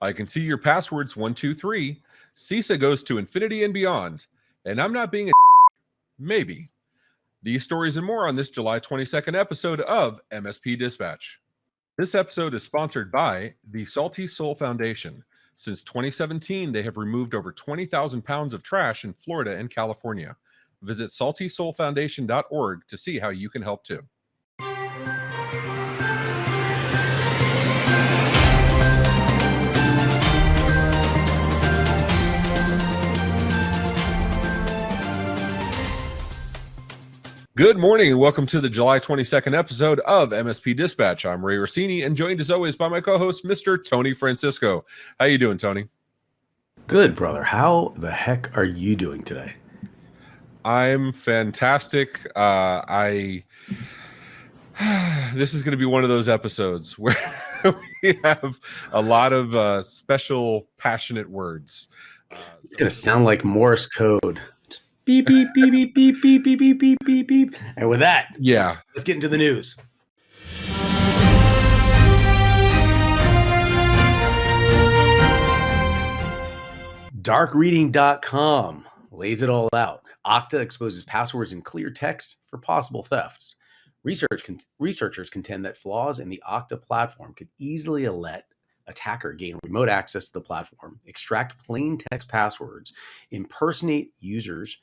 I can see your passwords 123. CISA goes to infinity and beyond. And I'm not being a maybe. These stories and more on this July 22nd episode of MSP Dispatch. This episode is sponsored by the Salty Soul Foundation. Since 2017, they have removed over 20,000 pounds of trash in Florida and California. Visit saltysoulfoundation.org to see how you can help too. Good morning and welcome to the July 22nd episode of MSP Dispatch. I'm Ray Rossini and joined as always by my co-host, Mr. Tony Francisco. How you doing, Tony? Good, brother. How the heck are you doing today? I'm fantastic. This is going to be one of those episodes where we have a lot of special, passionate words. It's going to sound like Morse code. Beep, beep, beep, beep, beep, beep, beep, beep, beep, beep, beep. And with that, let's get into the news. Darkreading.com lays it all out. Okta exposes passwords in clear text for possible thefts. Researchers contend that flaws in the Okta platform could easily let attacker gain remote access to the platform, extract plain text passwords, impersonate users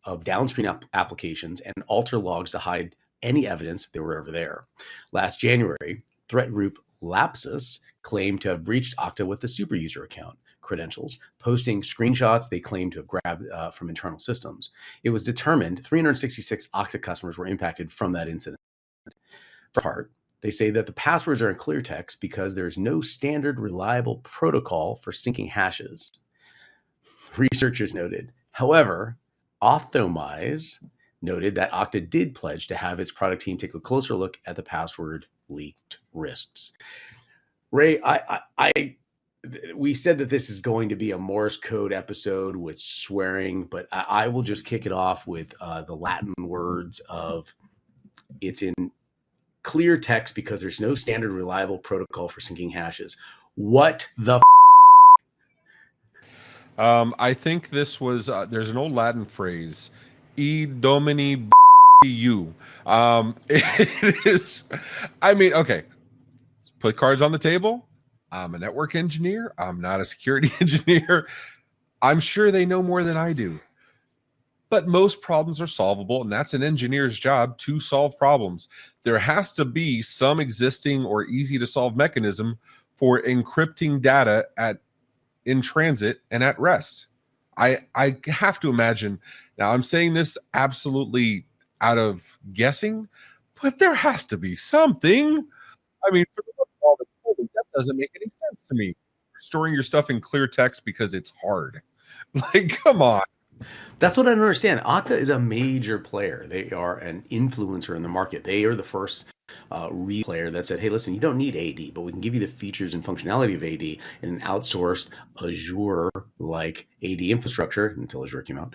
of downstream applications, and alter logs to hide any evidence they were ever there. Last January, threat group Lapsus claimed to have breached Okta with the super user account credentials, posting screenshots they claimed to have grabbed from internal systems. It was determined 366 Okta customers were impacted from that incident. For part, they say that the passwords are in clear text because there is no standard reliable protocol for syncing hashes. Researchers noted, however, Authorize noted that Okta did pledge to have its product team take a closer look at the password leaked risks. Ray, we said that this is going to be a Morse code episode with swearing, but I will just kick it off with the Latin words of it's in clear text because there's no standard reliable protocol for syncing hashes. What the I think this was, there's an old Latin phrase, E Domini you. It is, okay, put cards on the table. I'm a network engineer. I'm not a security engineer. I'm sure they know more than I do. But most problems are solvable, and that's an engineer's job to solve problems. There has to be some existing or easy to solve mechanism for encrypting data in transit and at rest. I have to imagine, now I'm saying this absolutely out of guessing, but there has to be something. For all the coding, that doesn't make any sense to me. Storing your stuff in clear text because it's hard. Come on. That's what I don't understand. Okta is a major player. They are an influencer in the market. They are the first player that said, hey, listen, you don't need AD, but we can give you the features and functionality of AD in an outsourced Azure-like AD infrastructure until Azure came out.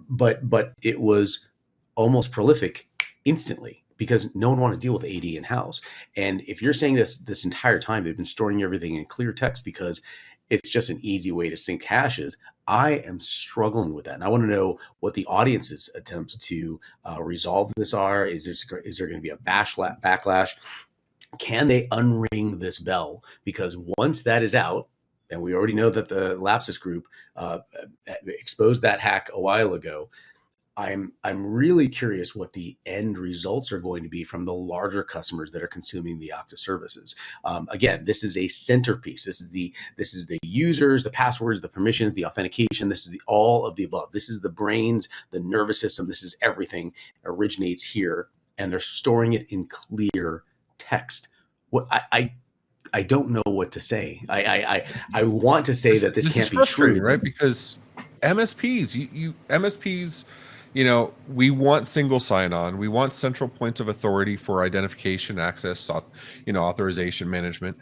But it was almost prolific instantly because no one wanted to deal with AD in-house. And if you're saying this entire time, they've been storing everything in clear text because it's just an easy way to sync hashes, I am struggling with that. And I want to know what the audience's attempts to resolve this are. Is there going to be a backlash? Can they unring this bell? Because once that is out, and we already know that the Lapsus group exposed that hack a while ago, I'm really curious what the end results are going to be from the larger customers that are consuming the Okta services. Again, this is a centerpiece. This is the users, the passwords, the permissions, the authentication. This is all of the above. This is the brains, the nervous system. This is everything originates here, and they're storing it in clear text. What I don't know what to say. I want to say that this can't be true, right? Because MSPs. We want single sign-on. We want central points of authority for identification, access, authorization management,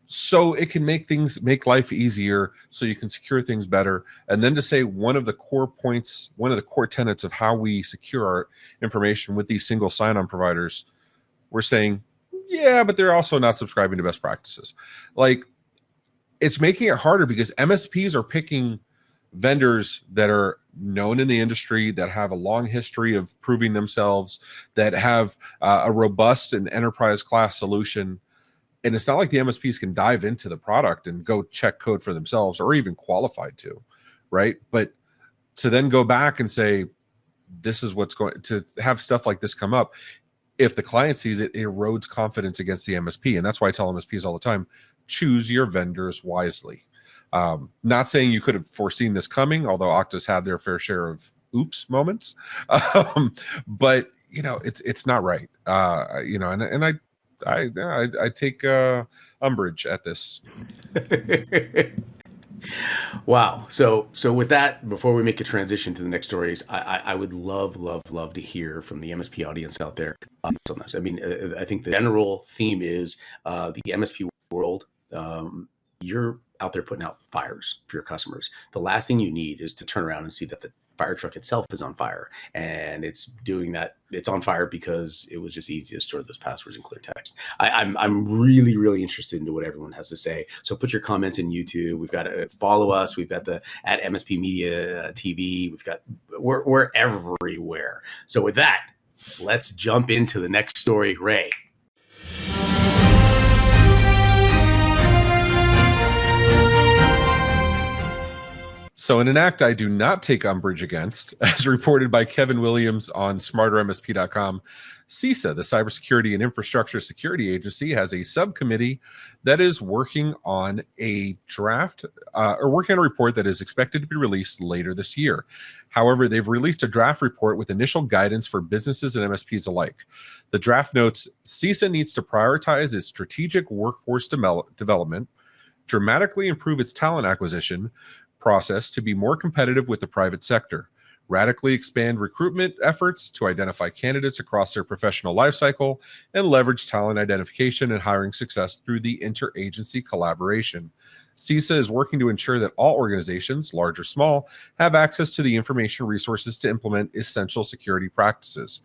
so it can make life easier, so you can secure things better. And then to say one of the core tenets of how we secure our information with these single sign-on providers, we're saying, yeah, but they're also not subscribing to best practices. it's making it harder because MSPs are picking vendors that are known in the industry, that have a long history of proving themselves, that have a robust and enterprise class solution. And it's not like the MSPs can dive into the product and go check code for themselves or even qualified to, right? But to then go back and say, this is what's going to have stuff like this come up. If the client sees it, it erodes confidence against the MSP. And that's why I tell MSPs all the time, choose your vendors wisely. Not saying you could have foreseen this coming, although Okta's had their fair share of oops moments. But it's not right. And I take umbrage at this. Wow. So with that, before we make a transition to the next stories, I would love to hear from the MSP audience out there on this. I mean, I think the general theme is the MSP world. You're out there putting out fires for your customers. The last thing you need is to turn around and see that the fire truck itself is on fire, and it's doing that. It's on fire because it was just easy to store those passwords in clear text. I'm really interested into what everyone has to say. So put your comments in YouTube. We've got to follow us. We've got the at MSP Media TV. We're everywhere. So with that, let's jump into the next story, Ray. So in an act I do not take umbrage against, as reported by Kevin Williams on smartermsp.com, CISA, the Cybersecurity and Infrastructure Security Agency, has a subcommittee that is working on a draft or working on a report that is expected to be released later this year. However, they've released a draft report with initial guidance for businesses and MSPs alike. The draft notes CISA needs to prioritize its strategic workforce development, dramatically improve its talent acquisition process to be more competitive with the private sector, radically expand recruitment efforts to identify candidates across their professional life cycle, and leverage talent identification and hiring success through the interagency collaboration. CISA is working to ensure that all organizations, large or small, have access to the information resources to implement essential security practices.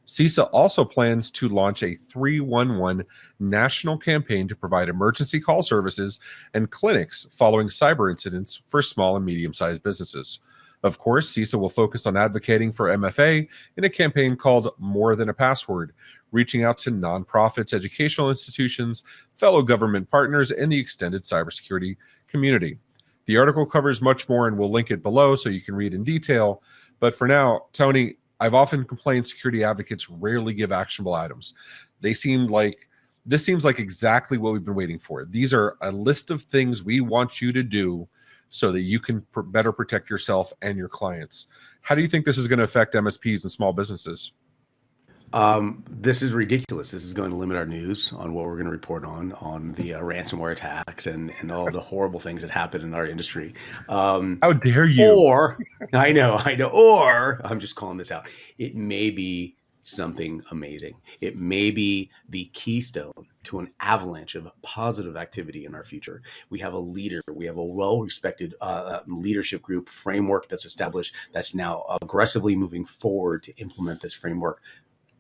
CISA also plans to launch a 311 national campaign to provide emergency call services and clinics following cyber incidents for small and medium-sized businesses. Of course, CISA will focus on advocating for MFA in a campaign called More Than a Password, reaching out to nonprofits, educational institutions, fellow government partners, and the extended cybersecurity community. The article covers much more, and we'll link it below so you can read in detail. But for now, Tony, I've often complained security advocates rarely give actionable items. This seems like exactly what we've been waiting for. These are a list of things we want you to do so that you can better protect yourself and your clients. How do you think this is going to affect MSPs and small businesses? This is ridiculous. This is going to limit our news on what we're going to report on the ransomware attacks and all the horrible things that happen in our industry. How dare you? Or, I know, or I'm just calling this out. It may be something amazing. It may be the keystone to an avalanche of positive activity in our future. We have a leader. We have a well-respected leadership group framework that's established that's now aggressively moving forward to implement this framework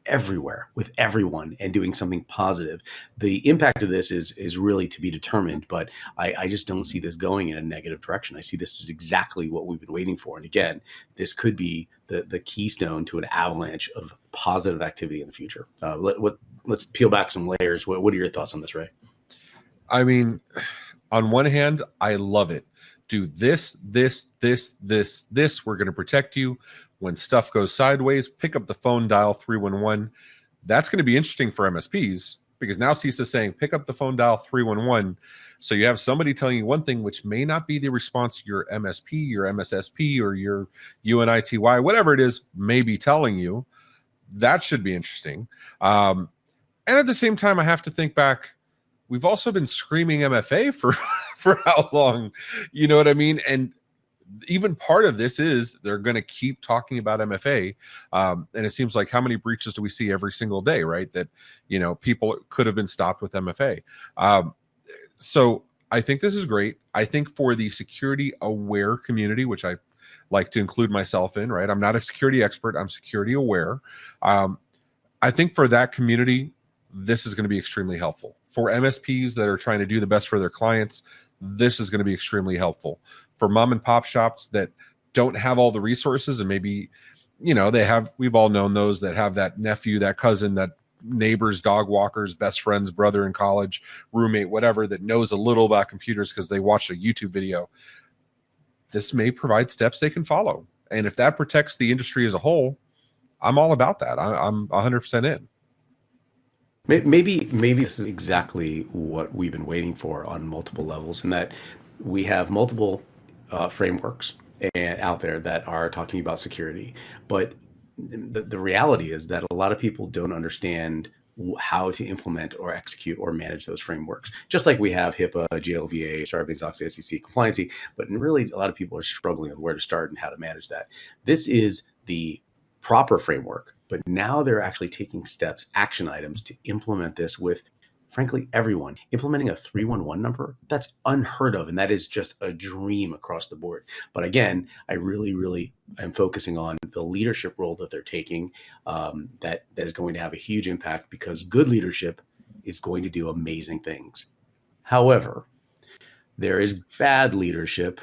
everywhere with everyone and doing something positive. The impact of this is really to be determined, but I just don't see this going in a negative direction. I see this as exactly what we've been waiting for. And again, this could be the keystone to an avalanche of positive activity in the future. Let's peel back some layers. What are your thoughts on this, Ray? I mean, on one hand, I love it. Do this. We're going to protect you. When stuff goes sideways, pick up the phone, dial 311. That's going to be interesting for MSPs because now CISA is saying, pick up the phone, dial 311. So you have somebody telling you one thing, which may not be the response your MSP, your MSSP, or your UNITY, whatever it is, may be telling you. That should be interesting. And at the same time, I have to think back, we've also been screaming MFA for how long? You know what I mean? And even part of this is they're going to keep talking about MFA. And it seems like how many breaches do we see every single day, right? That, people could have been stopped with MFA. So I think this is great. I think for the security aware community, which I like to include myself in, right? I'm not a security expert. I'm security aware. I think for that community, this is going to be extremely helpful. For MSPs that are trying to do the best for their clients, this is going to be extremely helpful for mom and pop shops that don't have all the resources. And maybe, we've all known those that have that nephew, that cousin, that neighbor's dog walker's best friend's brother in college, roommate, whatever, that knows a little about computers because they watched a YouTube video. This may provide steps they can follow. And if that protects the industry as a whole, I'm all about that. I'm 100% in. Maybe this is exactly what we've been waiting for on multiple levels, in that we have multiple frameworks out there that are talking about security. But the reality is that a lot of people don't understand how to implement or execute or manage those frameworks. Just like we have HIPAA, GLBA, Sarbanes-Oxley, SEC compliancy, but really a lot of people are struggling with where to start and how to manage that. This is the proper framework, but now they're actually taking steps, action items to implement this with, frankly, everyone. Implementing a 311 number, that's unheard of, and that is just a dream across the board. But again, I really am focusing on the leadership role that they're taking, that is going to have a huge impact, because good leadership is going to do amazing things. However, there is bad leadership.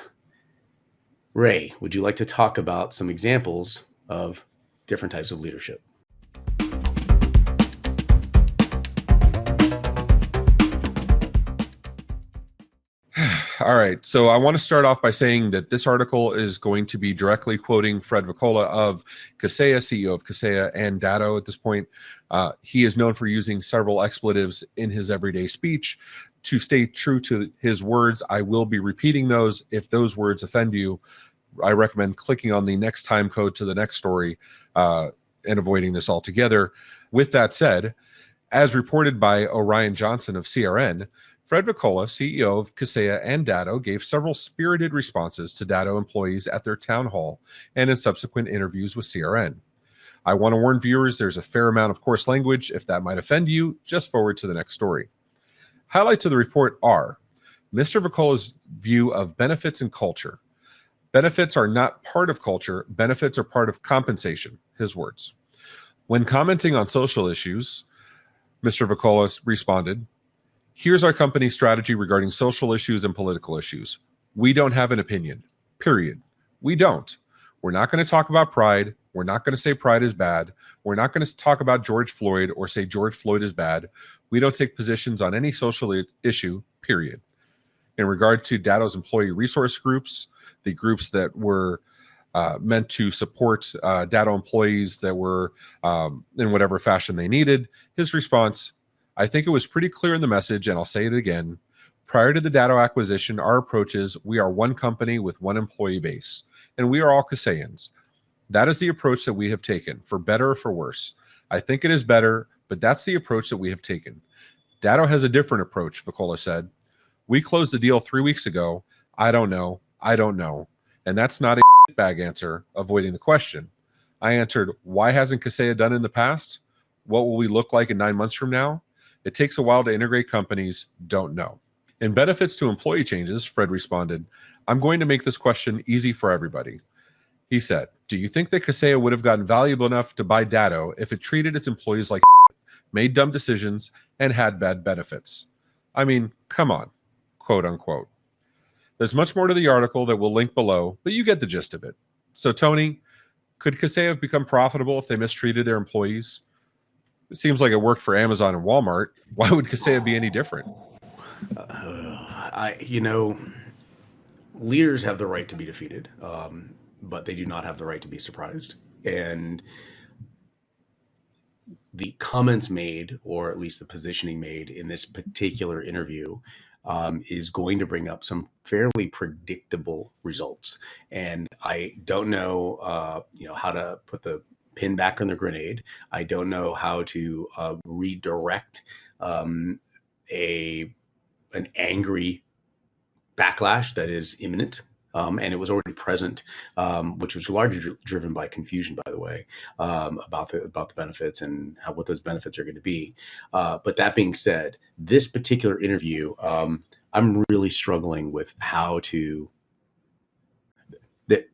Ray, would you like to talk about some examples of different types of leadership? All right. So I want to start off by saying that this article is going to be directly quoting Fred Vacola of Kaseya, CEO of Kaseya and Datto at this point. He is known for using several expletives in his everyday speech. To stay true to his words, I will be repeating those. If those words offend you, I recommend clicking on the next time code to the next story and avoiding this altogether. With that said, as reported by Orion Johnson of CRN, Fred Vacola, CEO of Kaseya and Datto, gave several spirited responses to Datto employees at their town hall and in subsequent interviews with CRN. I want to warn viewers there's a fair amount of coarse language. If that might offend you, just forward to the next story. Highlights of the report are Mr. Vacola's view of benefits and culture. Benefits are not part of culture. Benefits are part of compensation, his words. When commenting on social issues, Mr. Vacola responded, "Here's our company's strategy regarding social issues and political issues. We don't have an opinion, period. We don't. We're not going to talk about pride. We're not going to say pride is bad. We're not going to talk about George Floyd or say George Floyd is bad. We don't take positions on any social issue, period." In regard to Datto's employee resource groups, the groups that were meant to support Datto employees that were in whatever fashion they needed, his response, "I think it was pretty clear in the message, and I'll say it again. Prior to the Datto acquisition, our approach is we are one company with one employee base, and we are all Kaseyans. That is the approach that we have taken, for better or for worse. I think it is better, but that's the approach that we have taken. Datto has a different approach," Vacola said. "We closed the deal 3 weeks ago. I don't know. I don't know." And that's not a bag answer, avoiding the question. I answered, "Why hasn't Kaseya done it in the past? What will we look like in 9 months from now? It takes a while to integrate companies. Don't know." In benefits to employee changes, Fred responded, "I'm going to make this question easy for everybody." He said, "Do you think that Kaseya would have gotten valuable enough to buy Datto if it treated its employees like made dumb decisions, and had bad benefits? I mean, come on," quote unquote. There's much more to the article that we'll link below, but you get the gist of it. So, Tony, could Kaseya have become profitable if they mistreated their employees? It seems like it worked for Amazon and Walmart. Why would Kaseya be any different? Leaders have the right to be defeated, but they do not have the right to be surprised. And the comments made, or at least the positioning made in this particular interview, is going to bring up some fairly predictable results. And I don't know, how to put the pin back on the grenade. I don't know how to redirect an angry backlash that is imminent. And it was already present, which was largely driven by confusion, by the way, about the benefits and what those benefits are going to be. But that being said, this particular interview, I'm really struggling with how to. That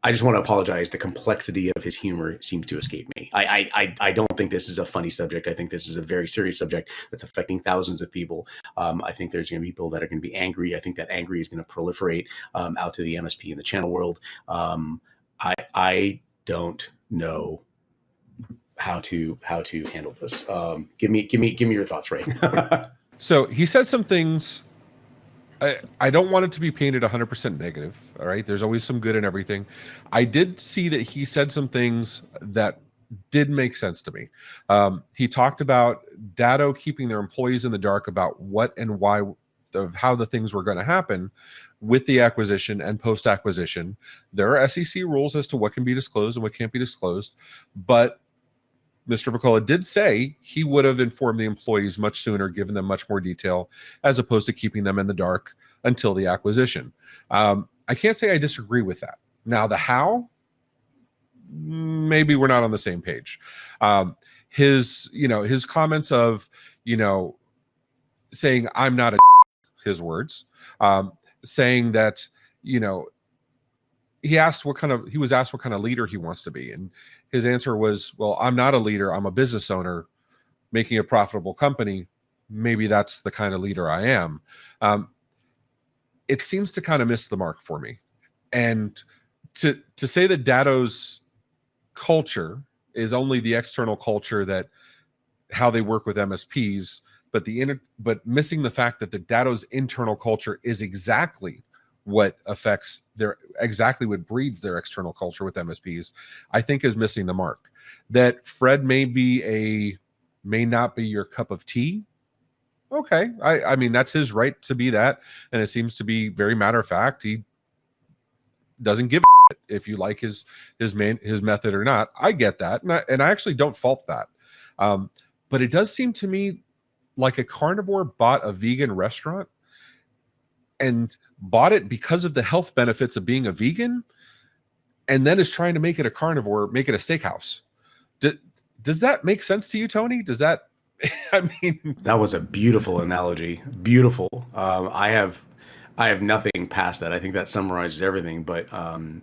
I just want to apologize. The complexity of his humor seems to escape me. I don't think this is a funny subject. I think this is a very serious subject that's affecting thousands of people. I think there's going to be people that are going to be angry. I think that angry is going to proliferate out to the MSP and the channel world. I don't know how to handle this. Give me your thoughts, Ray. So he said some things. I don't want it to be painted 100% negative. All right. There's always some good in everything. I did see that he said some things that did make sense to me. He talked about Datto keeping their employees in the dark about what and why of how the things were going to happen with the acquisition and post-acquisition. There are SEC rules as to what can be disclosed and what can't be disclosed. But Mr. Vaccella did say he would have informed the employees much sooner, given them much more detail, as opposed to keeping them in the dark until the acquisition. I can't say I disagree with that. Now, the how, maybe we're not on the same page. His comments of, saying I'm not a, his words, saying that, he was asked what kind of leader he wants to be. And his answer was, well, I'm not a leader. I'm a business owner making a profitable company. Maybe that's the kind of leader I am. It seems to kind of miss the mark for me. And to say that Datto's culture is only the external culture, that how they work with MSPs, but missing the fact that the Datto's internal culture is exactly what breeds their external culture with MSPs, I think is missing the mark. That Fred may not be your cup of tea. Okay. I mean, that's his right to be that. And it seems to be very matter of fact. He doesn't give a shit if you like his method or not. I get that. And I actually don't fault that. But it does seem to me like a carnivore bought a vegan restaurant and bought it because of the health benefits of being a vegan, and then is trying to make it a carnivore, make it a steakhouse. Does that make sense to you, Tony? Does that, I mean, that was a beautiful analogy. Beautiful. I have nothing past that. I think that summarizes everything, but I'm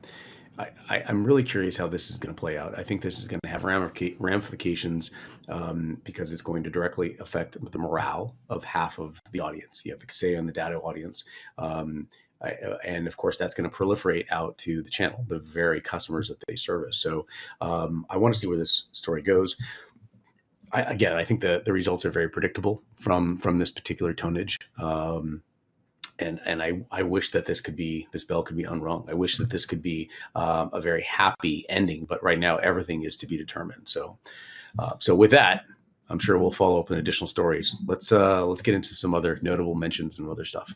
really curious how this is going to play out. I think this is going to have ramifications because it's going to directly affect the morale of half of the audience. You have the Kaseya and the Datto audience. And of course, that's going to proliferate out to the channel, the very customers that they service. So I want to see where this story goes. I think the results are very predictable from this particular tonnage. And I wish that this bell could be unrung. I wish that this could be a very happy ending, but right now everything is to be determined. So with that, I'm sure we'll follow up in additional stories. Let's get into some other notable mentions and other stuff.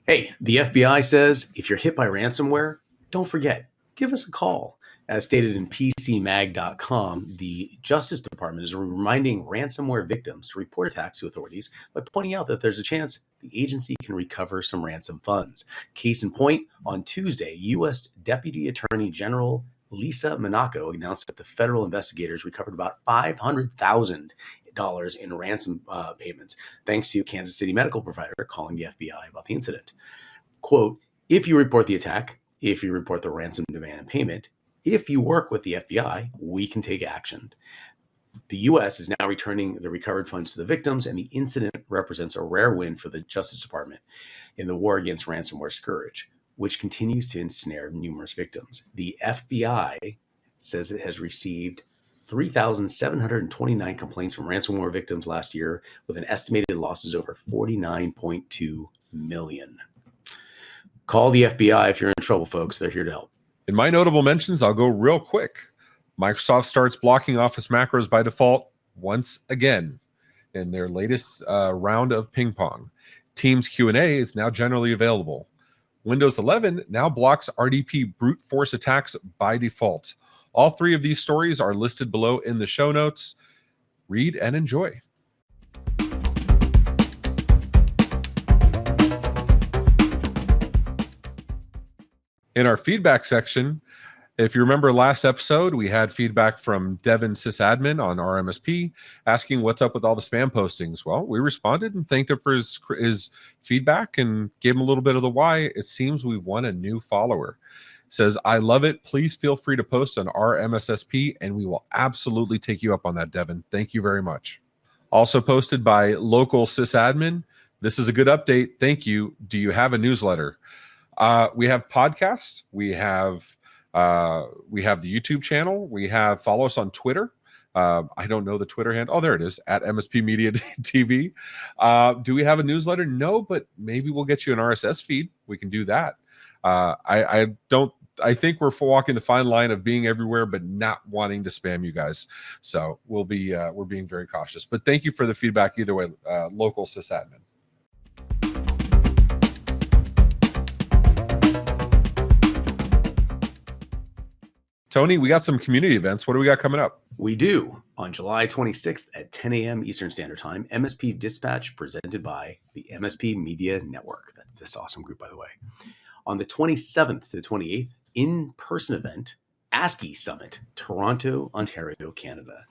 Hey, the FBI says if you're hit by ransomware, don't forget, give us a call. As stated in PCMag.com, the Justice Department is reminding ransomware victims to report attacks to authorities by pointing out that there's a chance the agency can recover some ransom funds. Case in point, on Tuesday, U.S. Deputy Attorney General Lisa Monaco announced that the federal investigators recovered about $500,000 in ransom payments, thanks to a Kansas City medical provider calling the FBI about the incident. Quote, if you report the attack, if you report the ransom demand and payment, if you work with the FBI, we can take action. The U.S. is now returning the recovered funds to the victims, and the incident represents a rare win for the Justice Department in the war against ransomware scourge, which continues to ensnare numerous victims. The FBI says it has received 3,729 complaints from ransomware victims last year, with an estimated losses over $49.2 million. Call the FBI if you're in trouble, folks. They're here to help. In my notable mentions, I'll go real quick. Microsoft starts blocking Office macros by default once again in their latest round of ping pong. Teams Q&A is now generally available. Windows 11 now blocks RDP brute force attacks by default. All three of these stories are listed below in the show notes. Read and enjoy. In our feedback section, If you remember last episode, we had feedback from Devin Sysadmin on our MSP asking what's up with all the spam postings. Well, we responded and thanked him for his feedback and gave him a little bit of the why. It seems we've won a new follower. Says, I love it. Please feel free to post on our MSSP, and we will absolutely take you up on that, Devin. Thank you very much. Also posted by local sysadmin. This is a good update. Thank you. Do you have a newsletter? We have podcasts. We have the YouTube channel. We have follow us on Twitter. I don't know the Twitter handle. Oh, there it is, at MSP Media TV. Do we have a newsletter? No, but maybe we'll get you an RSS feed. We can do that. I think we're walking the fine line of being everywhere, but not wanting to spam you guys. So we're being very cautious. But thank you for the feedback either way, local sysadmin. Tony, we got some community events. What do we got coming up? We do. On July 26th at 10 a.m. Eastern Standard Time, MSP Dispatch presented by the MSP Media Network. That's this awesome group, by the way. On the 27th to the 28th, in-person event, ASCII Summit, Toronto, Ontario, Canada.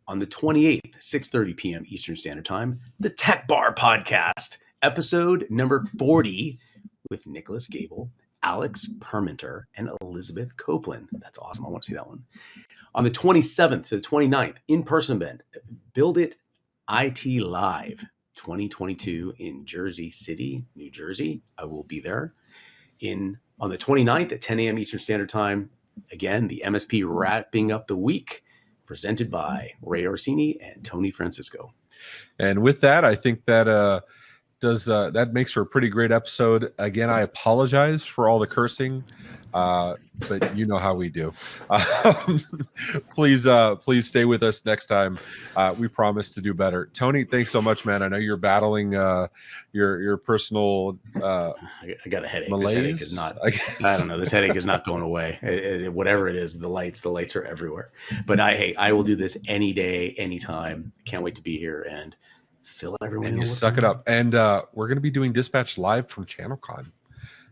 On the 28th, 6:30 p.m. Eastern Standard Time, the Tech Bar Podcast, episode number 40 with Nicholas Gable, Alex Perminter, and Elizabeth Copeland. That's awesome. I want to see that one. On the 27th to the 29th, in-person event, Build It IT Live 2022 in Jersey City, New Jersey. I will be there. On the 29th at 10 a.m. Eastern Standard Time, again, the MSP wrapping up the week, presented by Ray Orsini and Tony Francisco. And with that, I think that that makes for a pretty great episode. Again, I apologize for all the cursing, but you know how we do. Please stay with us next time. We promise to do better. Tony, thanks so much, man. I know you're battling your personal I got a headache. malaise. This headache is not. I don't know. This headache is not going away. Whatever it is, the lights are everywhere. But I will do this any day, anytime. Can't wait to be here and fill everyone in. And you suck it up. And we're going to be doing Dispatch live from ChannelCon.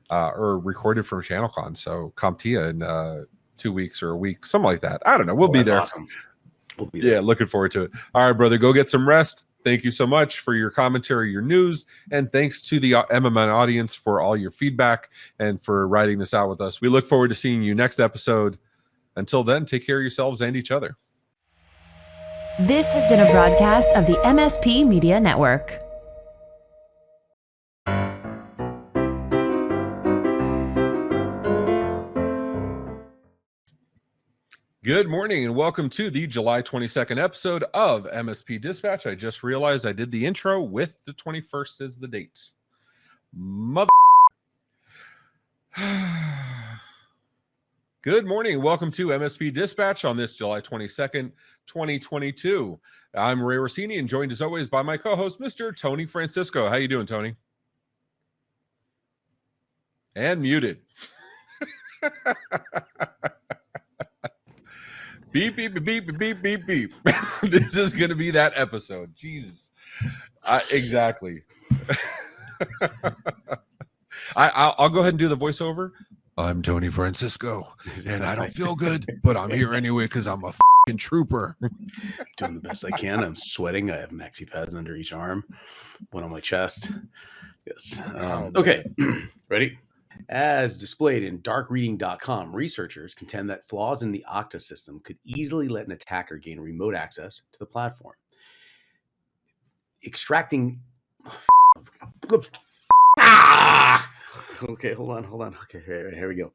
Or recorded from ChannelCon, so CompTIA in 2 weeks or a week, something like that. I don't know. We'll be there. Awesome. We'll be there. Yeah, looking forward to it. All right, brother, go get some rest. Thank you so much for your commentary, your news, and thanks to the MMN audience for all your feedback and for writing this out with us. We look forward to seeing you next episode. Until then, take care of yourselves and each other. This has been a broadcast of the MSP Media Network. Good morning and welcome to the July 22nd episode of MSP Dispatch. I just realized I did the intro with the 21st as the date. Mother. Good morning and welcome to MSP Dispatch on this July 22nd, 2022. I'm Ray Orsini and joined as always by my co-host, Mr. Tony Francisco. How you doing, Tony? And muted. Beep, beep, beep, beep, beep, beep, beep. This is going to be that episode. Jesus. Exactly. I'll go ahead and do the voiceover. I'm Tony Francisco, and I don't feel good, but I'm here anyway because I'm a fucking trooper. Doing the best I can. I'm sweating. I have maxi pads under each arm, one on my chest. Yes. Okay. Ready? As displayed in darkreading.com, researchers contend that flaws in the Okta system could easily let an attacker gain remote access to the platform. Extracting... Okay, hold on. Okay, here we go.